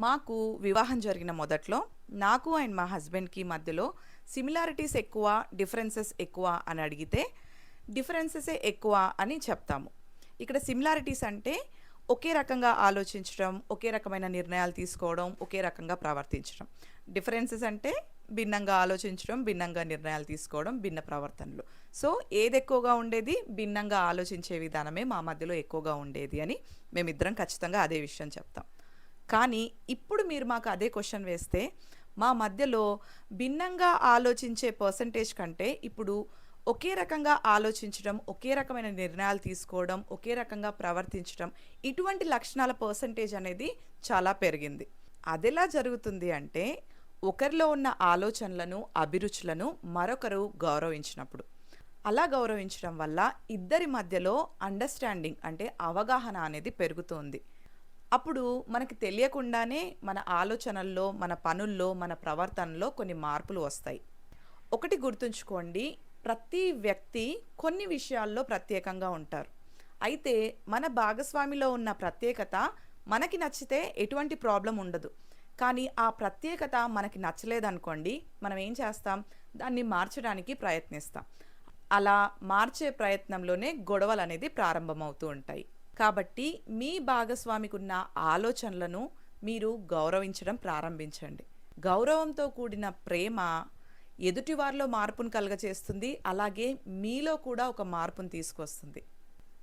మాకు వివాహం జరిగిన మొదట్లో నాకు అండ్ మా హస్బెండ్‌కి మధ్యలో సిమిలారిటీస్ ఎక్కువ, డిఫరెన్సెస్ ఎక్కువ అని అడిగితే డిఫరెన్సెసే ఎక్కువ అని చెప్తాము. ఇక్కడ సిమిలారిటీస్ అంటే ఒకే రకంగా ఆలోచించడం, ఒకే రకమైన నిర్ణయాలు తీసుకోవడం, ఒకే రకంగా ప్రవర్తించడం. డిఫరెన్సెస్ అంటే భిన్నంగా ఆలోచించడం, భిన్నంగా నిర్ణయాలు తీసుకోవడం, భిన్న ప్రవర్తనలు. సో, ఏదెక్కువగా ఉండేది భిన్నంగా ఆలోచించే విధానమే మా మధ్యలో ఎక్కువగా ఉండేది అని మేమిద్దరం ఖచ్చితంగా అదే విషయం చెప్తాం. కానీ ఇప్పుడు మీరు మాకు అదే క్వెషన్ వేస్తే, మా మధ్యలో భిన్నంగా ఆలోచించే పర్సెంటేజ్ కంటే ఇప్పుడు ఒకే రకంగా ఆలోచించడం, ఒకే రకమైన నిర్ణయాలు తీసుకోవడం, ఒకే రకంగా ప్రవర్తించడం, ఇటువంటి లక్షణాల పర్సెంటేజ్ అనేది చాలా పెరిగింది. అదెలా జరుగుతుంది అంటే, ఒకరిలో ఉన్న ఆలోచనలను, అభిరుచులను మరొకరు గౌరవించినప్పుడు. అలా గౌరవించడం వల్ల ఇద్దరి మధ్యలో అండర్‌స్టాండింగ్ అంటే అవగాహన అనేది పెరుగుతుంది. అప్పుడు మనకి తెలియకుండానే మన ఆలోచనల్లో, మన పనుల్లో, మన ప్రవర్తనలో కొన్ని మార్పులు వస్తాయి. ఒకటి గుర్తుంచుకోండి, ప్రతి వ్యక్తి కొన్ని విషయాల్లో ప్రత్యేకంగా ఉంటారు. అయితే మన భాగస్వామిలో ఉన్న ప్రత్యేకత మనకి నచ్చితే ఎటువంటి ప్రాబ్లమ్ ఉండదు. కానీ ఆ ప్రత్యేకత మనకి నచ్చలేదనుకోండి, మనం ఏం చేస్తాం? దాన్ని మార్చడానికి ప్రయత్నిస్తాం. అలా మార్చే ప్రయత్నంలోనే గొడవలనేది ప్రారంభమవుతూ ఉంటాయి. కాబట్టి మీ భాగస్వామికున్న ఆలోచనలను మీరు గౌరవించడం ప్రారంభించండి. గౌరవంతో కూడిన ప్రేమ ఎదుటివారిలో మార్పును కలుగచేస్తుంది. అలాగే మీలో కూడా ఒక మార్పును తీసుకొస్తుంది.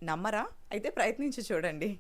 నమ్మరా? అయితే ప్రయత్నించి చూడండి.